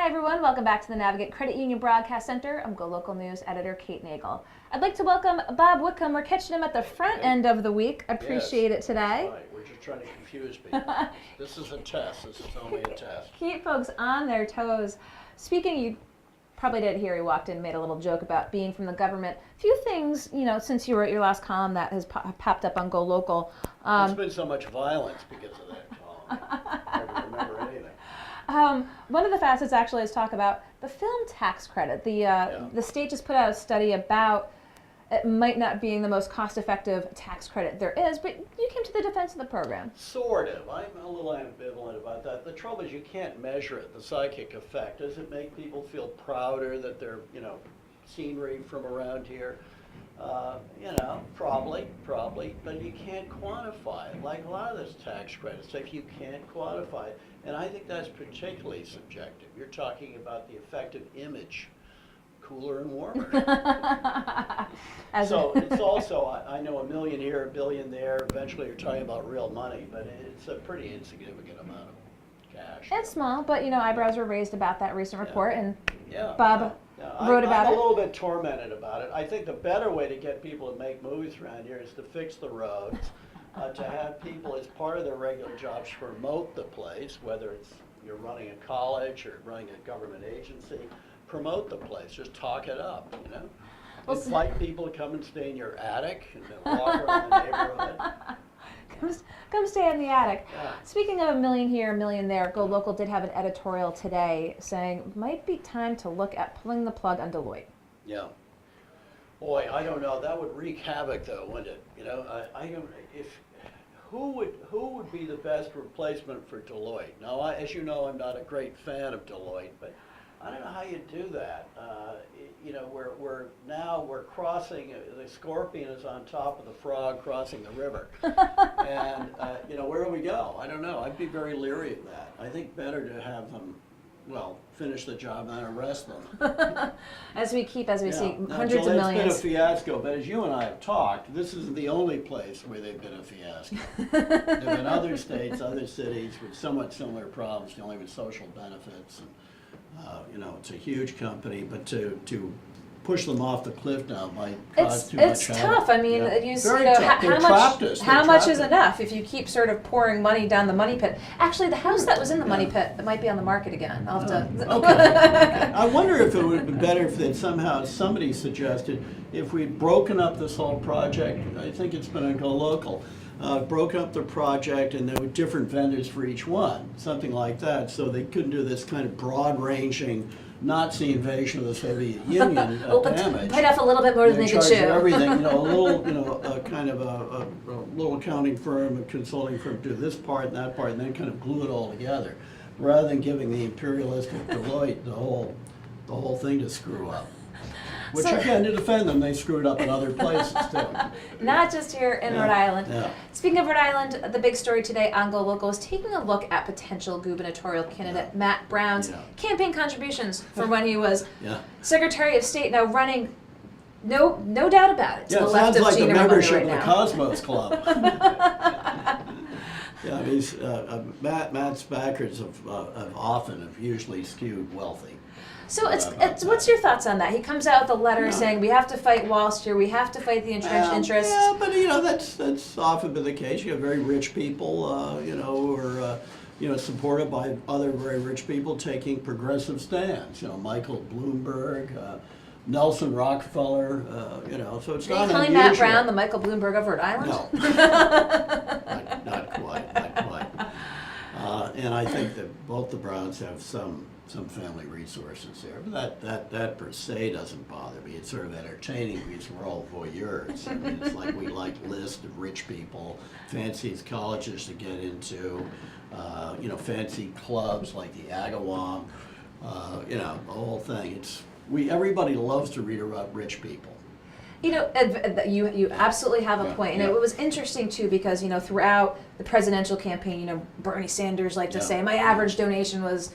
Hi everyone, welcome back to the Navigate Credit Union Broadcast Center. I'm GoLocal News Editor Kate Nagel. I'd like to welcome Bob Whitcomb. We're catching him at the front end of the week. Appreciate it today. That's right. We're just trying to confuse people. This is a test. This is only a test. Keep folks on their toes. Speaking, you probably did hear he walked in and made a little joke about being from the government. A few things, since you wrote your last column that has popped up on GoLocal. There's been so much violence because of that column. I never remember anything. One of the facets actually is talk about the film tax credit. The state just put out a study about it might not being the most cost-effective tax credit there is, but you came to the defense of the program. Sort of. I'm a little ambivalent about that. The trouble is you can't measure it, the psychic effect. Does it make people feel prouder that they're, scenery from around here? Probably, but you can't quantify it. Like a lot of this tax credits, if you can't quantify it, and I think that's particularly subjective. You're talking about the effect of image, cooler and warmer. So it's also, I know $1 million here, $1 billion there. Eventually, you're talking about real money, but it's a pretty insignificant amount of cash. It's small, but eyebrows were raised about that recent report, and Bob wrote about it. I'm a little bit tormented about it. I think the better way to get people to make movies around here is to fix the roads, to have people as part of their regular jobs promote the place, whether it's you're running a college or running a government agency, promote the place, just talk it up, Invite people to come and stay in your attic and walk around the neighborhood. Come stay in the attic. Yeah. Speaking of $1 million here, $1 million there, GoLocal did have an editorial today saying might be time to look at pulling the plug on Deloitte. Yeah. Boy, I don't know. That would wreak havoc, though, wouldn't it? I don't. Who would be the best replacement for Deloitte? Now, as you know, I'm not a great fan of Deloitte, but I don't know how you do that. We're crossing. The scorpion is on top of the frog crossing the river, and where do we go? I don't know. I'd be very leery of that. I think better to have them, finish the job and arrest them. As we see hundreds of It's millions. been a fiasco, but as you and I have talked, this isn't the only place where they've been a fiasco. There have been other states, other cities with somewhat similar problems dealing with social benefits. And, it's a huge company, but to push them off the cliff now might cause too much It's tough. I mean, how much is enough if you keep sort of pouring money down the money pit? Actually, the house that was in the money pit might be on the market again. I'll have to. Okay. I wonder if it would be better if they'd somebody suggested if we'd broken up this whole project. I think it's been on GoLocal. Broke up the project and there were different vendors for each one, something like that, so they couldn't do this kind of broad-ranging Nazi invasion of the Soviet Union damage. Bite off a little bit more than they could chew. Everything, a little, kind of a little accounting firm, a consulting firm do this part and that part, and then kind of glue it all together, rather than giving the imperialistic Deloitte the whole thing to screw up. Which, again, to defend them, they screwed up in other places, too. Not just here in Rhode Island. Yeah. Speaking of Rhode Island, the big story today on GoLocal is taking a look at potential gubernatorial candidate Matt Brown's campaign contributions from when he was Secretary of State, now running, no doubt about it, to the left of like Gina the membership right of the now. Cosmos Club. These Matt's backers have often usually skewed wealthy. So what's your thoughts on that? He comes out with a letter saying we have to fight Wall Street, we have to fight the entrenched interests. Yeah, but that's often been the case. You have very rich people, who are supported by other very rich people taking progressive stands. Michael Bloomberg, Nelson Rockefeller. So it's not unusual. Are you calling Matt Brown the Michael Bloomberg of Rhode Island? No, not quite. And I think that both the Browns have some family resources there, but that per se doesn't bother me. It's sort of entertaining because we're all voyeurs. I mean, it's like we like lists of rich people, fancy colleges to get into, fancy clubs like the Agawam, the whole thing. Everybody loves to read about rich people. You absolutely have a point. And it was interesting, too, because, throughout the presidential campaign, Bernie Sanders liked to say, my average donation was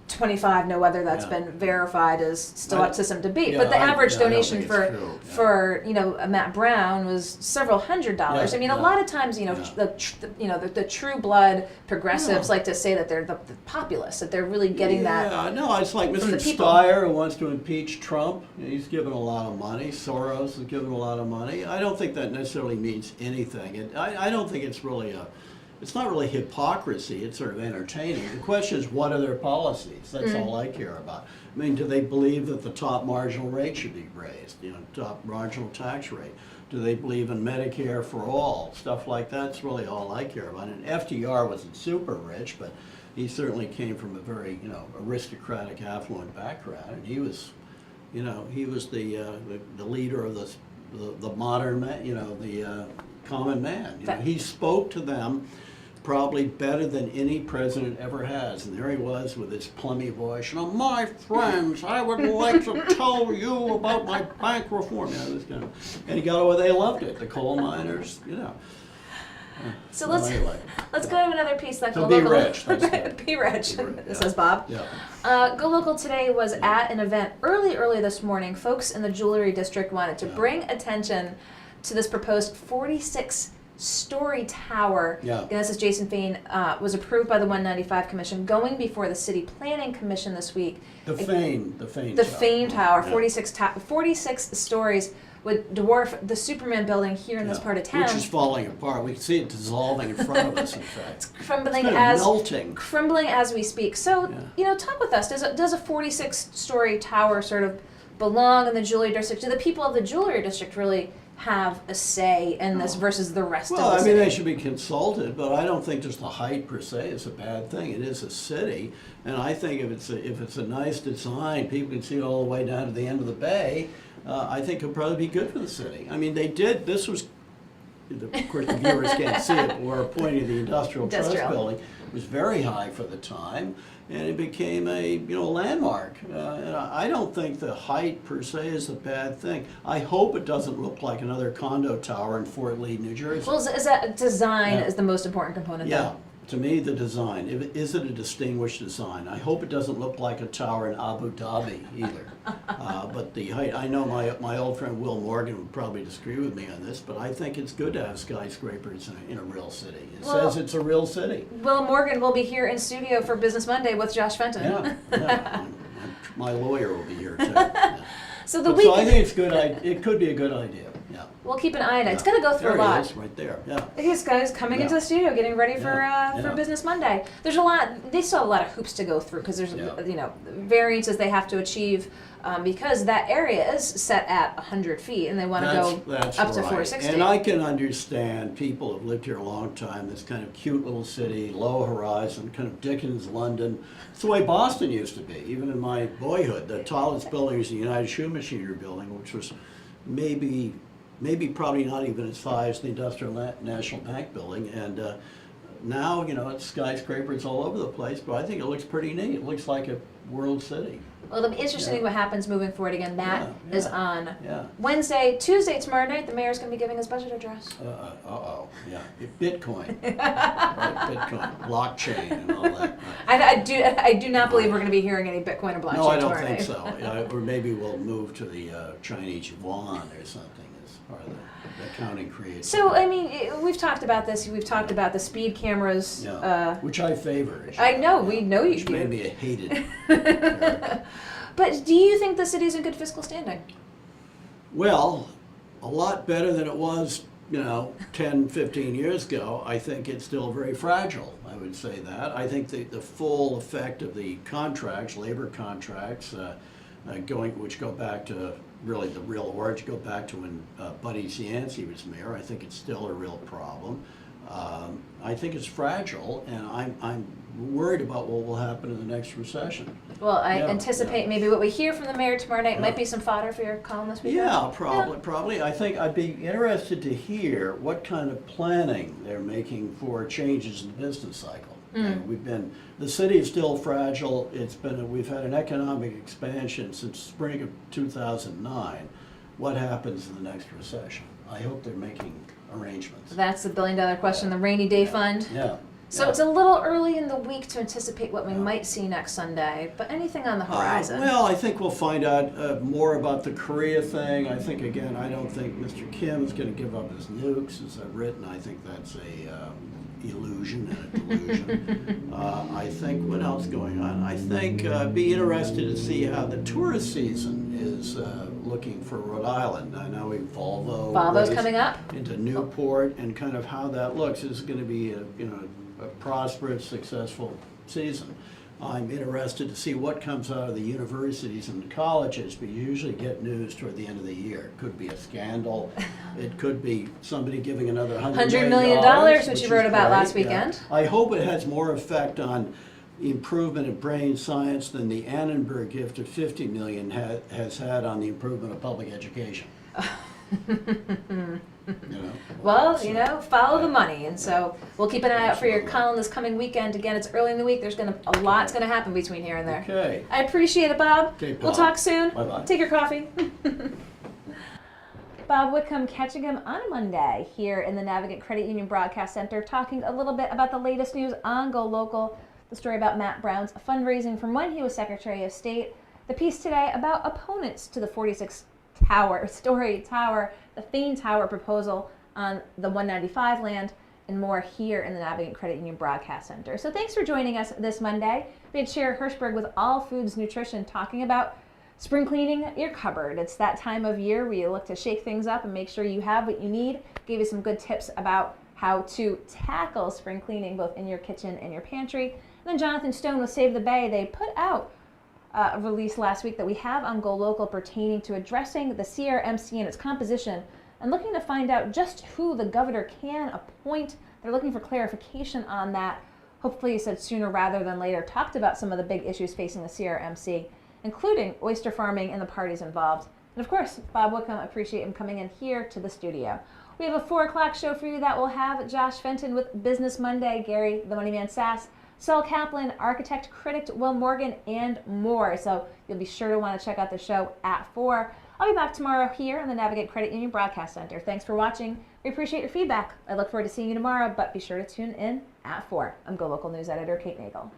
25, know whether that's Yeah. been verified is still up to some debate. Yeah, but the average I don't donation think it's true. Yeah. for Matt Brown was several $100s. Yeah, I mean, yeah. a lot of times, Yeah. the true blood progressives Yeah. like to say that they're the populace, that they're really getting that. Yeah, no, it's like from Mr. the people. Steyer who wants to impeach Trump. He's given a lot of money. Soros has given a lot of money. I don't think that necessarily means anything. I don't think it's really it's not really hypocrisy. It's sort of entertaining. The question is, what are their policies? That's all I care about. I mean, do they believe that the top marginal rate should be raised? Top marginal tax rate. Do they believe in Medicare for all? Stuff like that's really all I care about. And FDR wasn't super rich, but he certainly came from a very, aristocratic, affluent background, and he was the leader of the modern man, the common man. He spoke to them probably better than any president ever has, and there he was with his plummy voice. My friends, I would like to tell you about my bank reform. This kind of, and he got away. They loved it. The coal miners, So let's go to another piece that So GoLocal. be rich. That's good. Be rich. Yeah. Says Bob. Yeah. GoLocal today was at an event early this morning. Folks in the jewelry district wanted to bring attention to this proposed 46-story tower. Yeah. And this is Jason Fein, was approved by the 195 Commission, going before the City Planning Commission this week. The Fein Tower, Yeah. 46 stories, would dwarf the Superman building here in this part of town. Which is falling apart. We can see it dissolving in front of us, in fact. Crumbling It's kind of melting. Crumbling as we speak. So, talk with us. Does a 46-story tower sort of belong in the jewelry district? Do the people of the jewelry district really have a say in this versus the rest of the city? They should be consulted, but I don't think just the height per se is a bad thing. It is a city, and I think if it's a nice design, people can see it all the way down to the end of the bay. I think it'll probably be good for the city. I mean, this was, of course the viewers can't see it, but we're pointing to the Industrial Trust Building. It was very high for the time, and it became a landmark. And I don't think the height per se is a bad thing. I hope it doesn't look like another condo tower in Fort Lee, New Jersey. Well, is that design is the most important component? Yeah. To me, the design. Is it a distinguished design? I hope it doesn't look like a tower in Abu Dhabi either. But the height, I know my old friend Will Morgan would probably disagree with me on this, but I think it's good to have skyscrapers in a real city. It says it's a real city. Will Morgan will be here in studio for Business Monday with Josh Fenton. Yeah. My lawyer will be here too. Yeah. So I think it's good. It could be a good idea. Yeah. We'll keep an eye on it. It's going to go through a lot. There it is, right there. Yeah. These guys coming into the studio, getting ready for Business Monday. There's a lot. They still have a lot of hoops to go through because there's variances they have to achieve because that area is set at 100 feet and they want to go up to 460. And I can understand people have lived here a long time. This kind of cute little city, low horizon, kind of Dickens London. It's the way Boston used to be. Even in my boyhood, the tallest building was the United Shoe Machinery Building, which was maybe probably not even as high as the Industrial National Bank building, and now it's skyscrapers all over the place, but I think it looks pretty neat. It looks like a world city. Well, it'll be interesting what happens moving forward. Again, Matt is on Yeah. Wednesday. Tuesday, tomorrow night, the mayor's going to be giving his budget address. Yeah. Bitcoin. Right, Bitcoin, blockchain, and all that. I do not believe we're going to be hearing any Bitcoin or blockchain No, I don't tomorrow think night. so. Yeah, or maybe we'll move to the Chinese yuan or something as part of the accounting creation. So, I mean, we've talked about this. We've talked about the speed cameras. Which I favor. I know, we know you which do. made me a hated character. But do you think the city's in good fiscal standing? Well, a lot better than it was, 10, 15 years ago. I think it's still very fragile, I would say that. I think the full effect of the contracts, labor contracts, which go back to really the real origin, go back to when Buddy Cianci was mayor. I think it's still a real problem. I think it's fragile, and I'm worried about what will happen in the next recession. Well, I anticipate maybe what we hear from the mayor tomorrow night might be some fodder for your column this weekend. Yeah, probably. I think I'd be interested to hear what kind of planning they're making for changes in the business cycle. The city is still fragile. We've had an economic expansion since spring of 2009. What happens in the next recession? I hope they're making arrangements. That's the $1 billion question, the rainy day fund. Yeah. So Yeah. it's a little early in the week to anticipate what we might see next Sunday, but anything on the horizon? Well, I think we'll find out more about the Korea thing. I think, again, I don't think Mr. Kim is going to give up his nukes, as I've written. I think that's a illusion and a delusion. I think, what else going on? I think be interested to see how the tourist season is looking for Rhode Island. I know Volvo's coming up into Newport, and kind of how that looks. Is going to be a prosperous, successful season. I'm interested to see what comes out of the universities and the colleges, but you usually get news toward the end of the year. It could be a scandal. It could be somebody giving another $100 million, which you wrote about last weekend. Yeah. I hope it has more effect on improvement in brain science than the Annenberg gift of $50 million has had on the improvement of public education. Well, follow the money, and so we'll keep an eye out for your column this coming weekend. Again, it's early in the week. There's a lot's gonna happen between here and there. Okay. I appreciate it, Bob. Okay, Bob. We'll talk soon. Bye-bye. Take your coffee. Bob Whitcomb catching him on a Monday here in the Navigant Credit Union Broadcast Center, talking a little bit about the latest news on GoLocal, the story about Matt Brown's fundraising from when he was Secretary of State, the piece today about opponents to the 46-story tower, the Fein Tower proposal on the 195 land, and more here in the Navigant Credit Union Broadcast Center. So thanks for joining us this Monday. We had Sherry Hirschberg with All Foods Nutrition talking about spring cleaning your cupboard. It's that time of year where you look to shake things up and make sure you have what you need. Gave you some good tips about how to tackle spring cleaning both in your kitchen and your pantry. And then Jonathan Stone with Save the Bay. They put out a release last week that we have on GoLocal pertaining to addressing the CRMC and its composition and looking to find out just who the governor can appoint. They're looking for clarification on that. Hopefully, he said sooner rather than later. Talked about some of the big issues facing the CRMC, including oyster farming and the parties involved. And of course, Bob Whitcomb, I appreciate him coming in here to the studio. We have a 4 o'clock show for you that will have Josh Fenton with Business Monday, Gary, the Money Man Sass, Saul Kaplan, architect, critic Will Morgan, and more. So you'll be sure to want to check out the show at 4. I'll be back tomorrow here on the Navigate Credit Union Broadcast Center. Thanks for watching. We appreciate your feedback. I look forward to seeing you tomorrow, but be sure to tune in at 4. I'm GoLocal News Editor Kate Nagel.